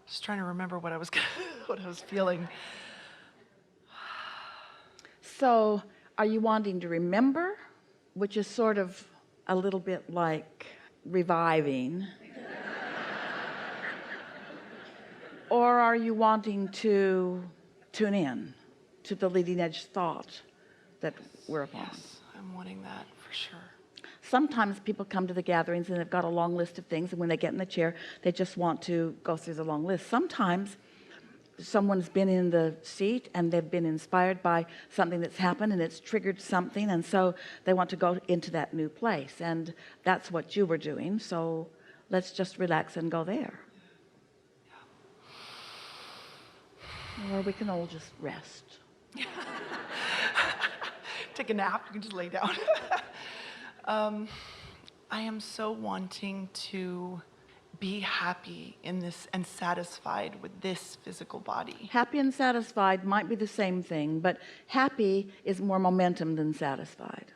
Just trying to remember what I was what I was feeling. So are you wanting to remember, which is sort of a little bit like reviving? Or are you wanting to tune in to the leading edge thought that we're upon? Yes, I'm wanting that for sure. Sometimes people come to the gatherings and they've got a long list of things, and when they get in the chair they just want to go through the long list. Sometimes someone's been in the seat and they've been inspired by something that's happened and it's triggered something, and so they want to go into that new place, and that's what you were doing. So let's just relax and go there. Or we can all just rest. Take a nap. You can just lay down. I am so wanting to be happy in this and satisfied with this physical body. Happy and satisfied might be the same thing, but happy is more momentum than satisfied.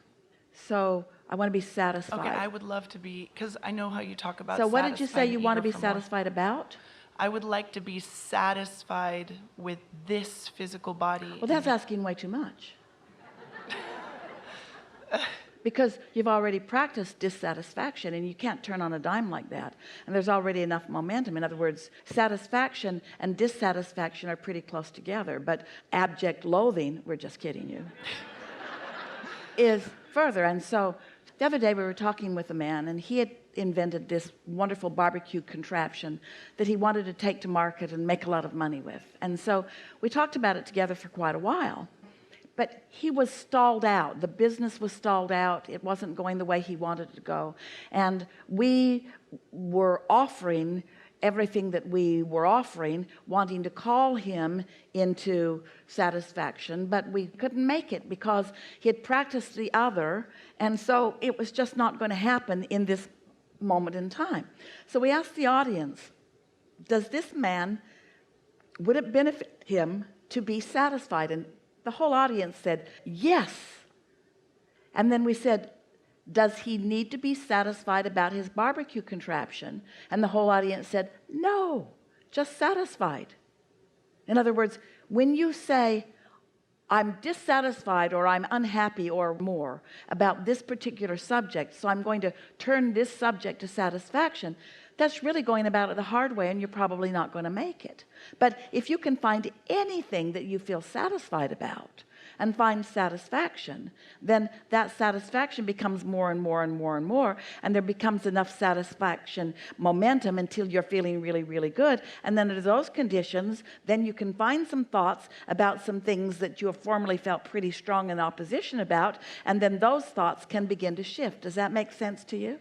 So I want to be satisfied. Okay, I would love to be, because I know how you talk about so what did you say you want to be eager for more. satisfied about? I would like to be satisfied with this physical body. Well, that's asking way too much. Because you've already practiced dissatisfaction, and you can't turn on a dime like that. And there's already enough momentum. In other words, satisfaction and dissatisfaction are pretty close together, but abject loathing, we're just kidding you, is further. And so the other day we were talking with a man, and he had invented this wonderful barbecue contraption that he wanted to take to market and make a lot of money with. And so we talked about it together for quite a while. But he was stalled out. The business was stalled out. It wasn't going the way he wanted it to go. And we were offering everything that we were offering, wanting to call him into satisfaction, but we couldn't make it because he had practiced the other, and so it was just not going to happen in this moment in time. So we asked the audience, does this man, would it benefit him to be satisfied? And the whole audience said yes. And then we said, does he need to be satisfied about his barbecue contraption? And the whole audience said no, just satisfied. In other words, when you say I'm dissatisfied or I'm unhappy or more about this particular subject, so I'm going to turn this subject to satisfaction, that's really going about it the hard way, and you're probably not going to make it. But if you can find anything that you feel satisfied about and find satisfaction, then that satisfaction becomes more and more and more and more, and there becomes enough satisfaction momentum until you're feeling really, really good. And then under those conditions, then you can find some thoughts about some things that you have formerly felt pretty strong in opposition about, and then those thoughts can begin to shift. Does that make sense to you?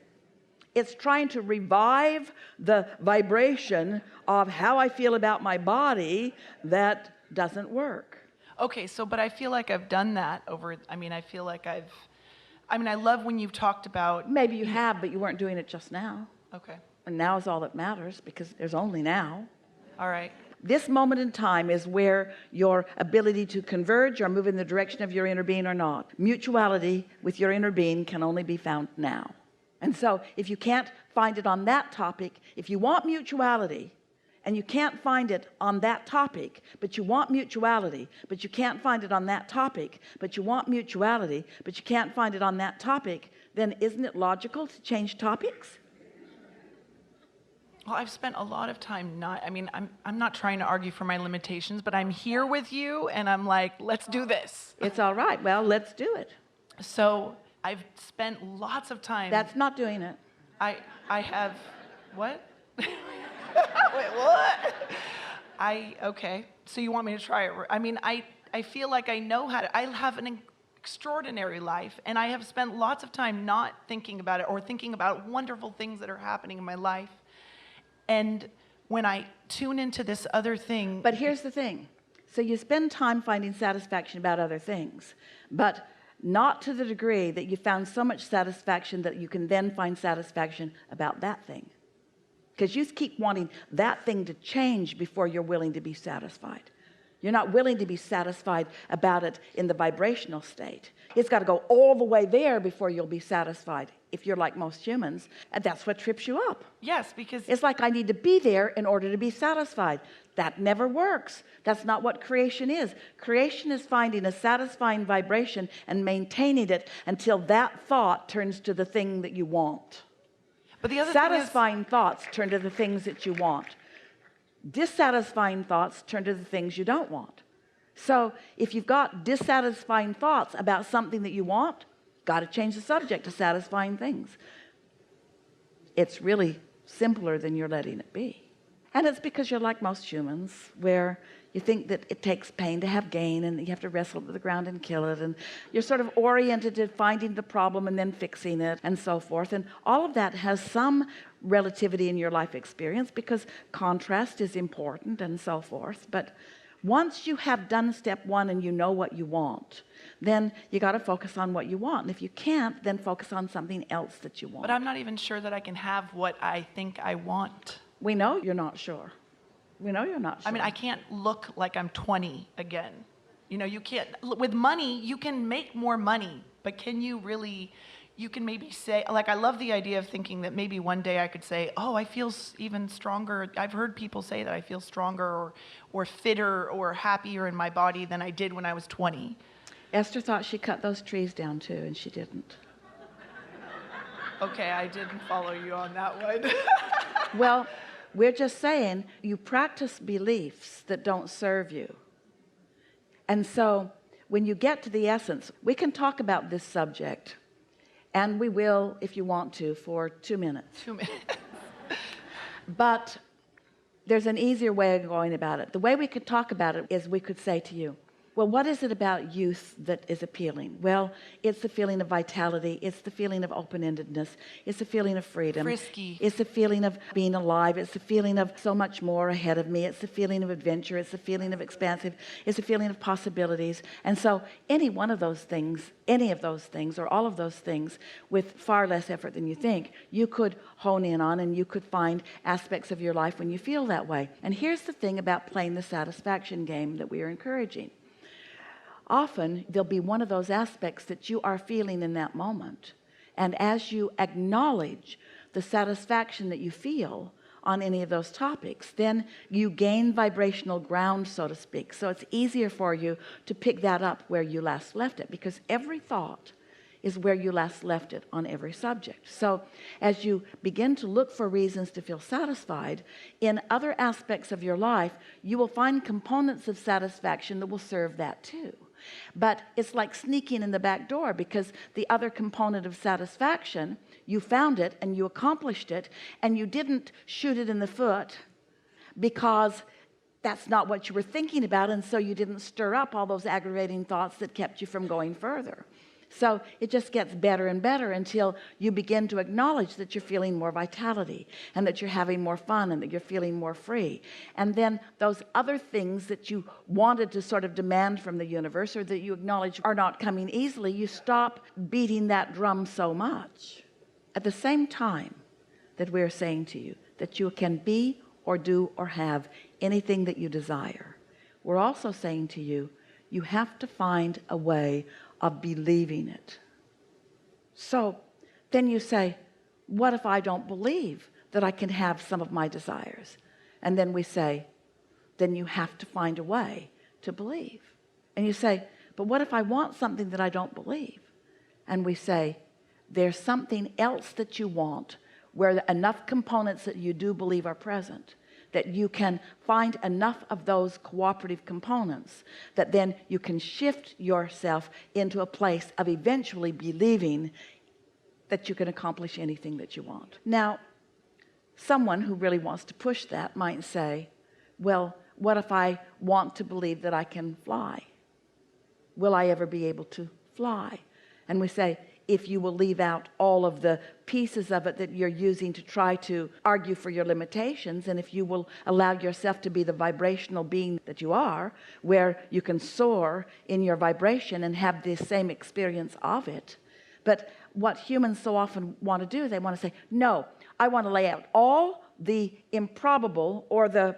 It's trying to revive the vibration of how I feel about my body that doesn't work. Okay, so, but I feel like I've done that over, I feel like I love when you've talked about. Maybe you have, but you weren't doing it just now. Okay. And now is all that matters, because there's only now. All right. This moment in time is where your ability to converge or move in the direction of your inner being or not. Mutuality with your inner being can only be found now. And so if you can't find it on that topic, if you want mutuality and you can't find it on that topic, but you want mutuality, but you can't find it on that topic, but you want mutuality, but you can't find it on that topic, then isn't it logical to change topics? Well, I've spent a lot of time I'm not trying to argue for my limitations, but I'm here with you and I'm like, let's do this. It's all right. Well, let's do it. So I've spent lots of time. That's not doing it. I have, what? Wait, what? Okay. So you want me to try it? I feel like I know how to, I have an extraordinary life, and I have spent lots of time not thinking about it or thinking about wonderful things that are happening in my life. And when I tune into this other thing. But here's the thing. So you spend time finding satisfaction about other things, but not to the degree that you found so much satisfaction that you can then find satisfaction about that thing. Because you keep wanting that thing to change before you're willing to be satisfied. You're not willing to be satisfied about it in the vibrational state. It's got to go all the way there before you'll be satisfied, if you're like most humans. And that's what trips you up. Yes, because It's like I need to be there in order to be satisfied. That never works. That's not what creation is. Creation is finding a satisfying vibration and maintaining it until that thought turns to the thing that you want. but the other Satisfying thoughts turn to the things that you want. Dissatisfying thoughts turn to the things you don't want. So if you've got dissatisfying thoughts about something that you want, got to change the subject to satisfying things. It's really simpler than you're letting it be. And it's because you're like most humans, where you think that it takes pain to have gain, and you have to wrestle it to the ground and kill it, and you're sort of oriented to finding the problem and then fixing it, and so forth. And all of that has some relativity in your life experience, because contrast is important and so forth. But once you have done step one and you know what you want, then you got to focus on what you want. And if you can't, then focus on something else that you want. But I'm not even sure that I can have what I think I want. We know you're not sure. We know you're not sure. I mean, I can't look like I'm 20 again. You know, you can't, with money, you can make more money, but can you really, you can maybe say, like, I love the idea of thinking that maybe one day I could say, oh, I feel even stronger. I've heard people say that I feel stronger or fitter or happier in my body than I did when I was 20. Esther thought she cut those trees down too, and she didn't. Okay, I didn't follow you on that one. Well, we're just saying you practice beliefs that don't serve you. And so when you get to the essence, we can talk about this subject, and we will, if you want to, for 2 minutes. 2 minutes. But there's an easier way of going about it. The way we could talk about it is we could say to you, well, what is it about youth that is appealing? Well, it's the feeling of vitality. It's the feeling of open-endedness. It's the feeling of freedom. Frisky. It's the feeling of being alive. It's the feeling of so much more ahead of me. It's the feeling of adventure. It's the feeling of expansive. It's the feeling of possibilities. And so any one of those things, any of those things, or all of those things, with far less effort than you think, you could hone in on, and you could find aspects of your life when you feel that way. And here's the thing about playing the satisfaction game that we are encouraging. Often there'll be one of those aspects that you are feeling in that moment, and as you acknowledge the satisfaction that you feel on any of those topics, then you gain vibrational ground, so to speak. So it's easier for you to pick that up where you last left it, because every thought is where you last left it on every subject. So as you begin to look for reasons to feel satisfied in other aspects of your life, you will find components of satisfaction that will serve that too. But it's like sneaking in the back door, because the other component of satisfaction, you found it and you accomplished it, and you didn't shoot it in the foot because that's not what you were thinking about, and so you didn't stir up all those aggravating thoughts that kept you from going further. So it just gets better and better until you begin to acknowledge that you're feeling more vitality, and that you're having more fun, and that you're feeling more free. And then those other things that you wanted to sort of demand from the universe, or that you acknowledge are not coming easily, you stop beating that drum so much. At the same time that we're saying to you that you can be or do or have anything that you desire, we're also saying to you, you have to find a way of believing it. So then you say, what if I don't believe that I can have some of my desires? And then we say, then you have to find a way to believe. And you say, but what if I want something that I don't believe? And we say, there's something else that you want, where enough components that you do believe are present, that you can find enough of those cooperative components that then you can shift yourself into a place of eventually believing that you can accomplish anything that you want. Now, someone who really wants to push that might say, well, what if I want to believe that I can fly? Will I ever be able to fly? And we say, if you will leave out all of the pieces of it that you're using to try to argue for your limitations, and if you will allow yourself to be the vibrational being that you are, where you can soar in your vibration and have the same experience of it. But what humans so often want to do, they want to say, no, I want to lay out all the improbable or the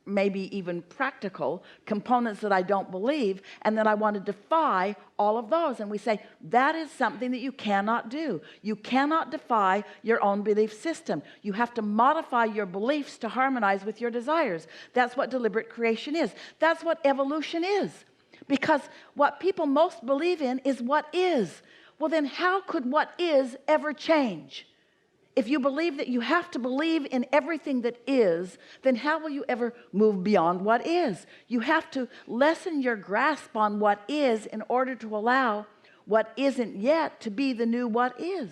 maybe even practical components that I don't believe, and then I want to defy all of those. And we say that is something that you cannot do. You cannot defy your own belief system. You have to modify your beliefs to harmonize with your desires. That's what deliberate creation is. That's what evolution is. Because what people most believe in is what is. Well, then how could what is ever change? If you believe that you have to believe in everything that is, then how will you ever move beyond what is? You have to lessen your grasp on what is in order to allow what isn't yet to be the new what is.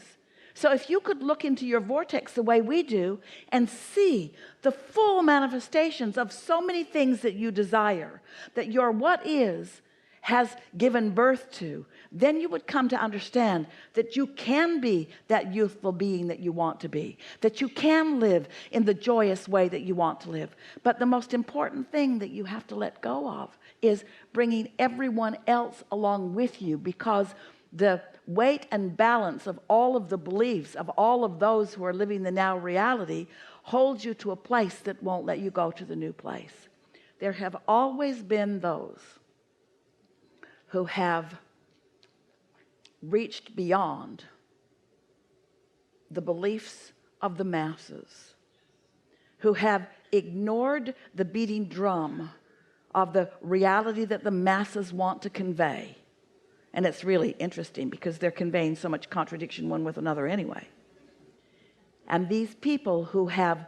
So if you could look into your vortex the way we do and see the full manifestations of so many things that you desire, that your what is has given birth to, then you would come to understand that you can be that youthful being that you want to be, that you can live in the joyous way that you want to live. But the most important thing that you have to let go of is bringing everyone else along with you, because the weight and balance of all of the beliefs of all of those who are living the now reality holds you to a place that won't let you go to the new place. There have always been those who have reached beyond the beliefs of the masses, who have ignored the beating drum of the reality that the masses want to convey. And it's really interesting because they're conveying so much contradiction one with another anyway. And these people who have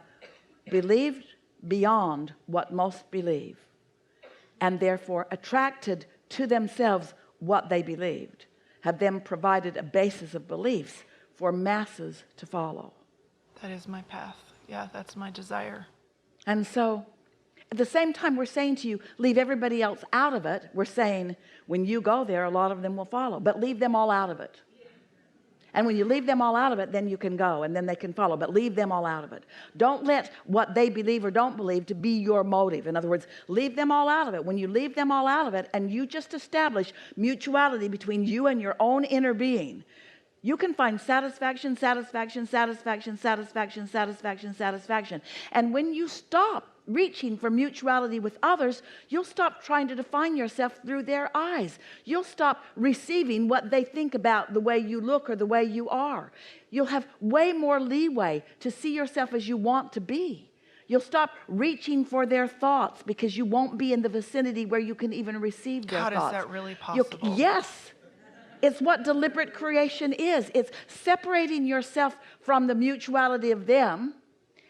believed beyond what most believe, and therefore attracted to themselves what they believed, have then provided a basis of beliefs for masses to follow. That is my path. Yeah, that's my desire. And so at the same time we're saying to you, leave everybody else out of it, we're saying when you go there, a lot of them will follow, but leave them all out of it. And when you leave them all out of it, then you can go and then they can follow, but leave them all out of it. Don't let what they believe or don't believe to be your motive. In other words, leave them all out of it. When you leave them all out of it and you just establish mutuality between you and your own inner being, you can find satisfaction, satisfaction, satisfaction, satisfaction, satisfaction, satisfaction. And when you stop reaching for mutuality with others, you'll stop trying to define yourself through their eyes. You'll stop receiving what they think about the way you look or the way you are. You'll have way more leeway to see yourself as you want to be. You'll stop reaching for their thoughts because you won't be in the vicinity where you can even receive their thoughts. God, is that really possible? Yes. It's what deliberate creation is. It's separating yourself from the mutuality of them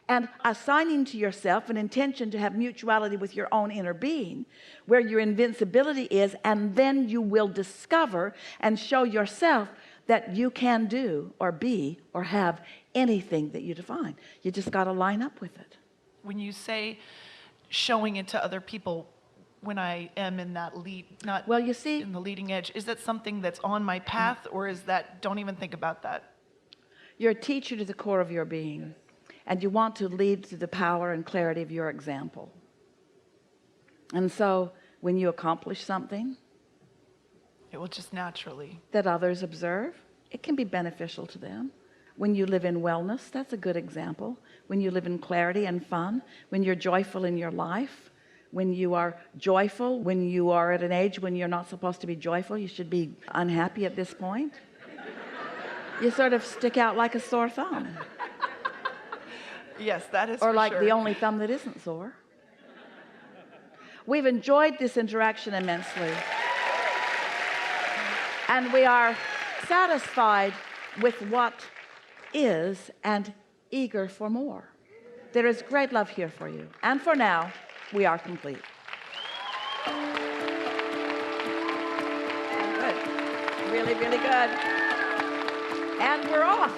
and assigning to yourself an intention to have mutuality with your own inner being, where your invincibility is, and then you will discover and show yourself that you can do or be or have anything that you define. You just got to line up with it. When you say showing it to other people, when I am in that lead, not well, you see, in the leading edge, is that something that's on my path, or is that, don't even think about that? You're a teacher to the core of your being, and you want to lead through the power and clarity of your example. And so when you accomplish something, it will just naturally that others observe, it can be beneficial to them. When you live in wellness, that's a good example. When you live in clarity and fun, when you're joyful in your life, when you are joyful, when you are at an age when you're not supposed to be joyful, you should be unhappy at this point. You sort of stick out like a sore thumb. Yes, that is or for like sure. the only thumb that isn't sore. We've enjoyed this interaction immensely. And we are satisfied with what is and eager for more. There is great love here for you. And for now, we are complete. Good. Really, really good. And we're off.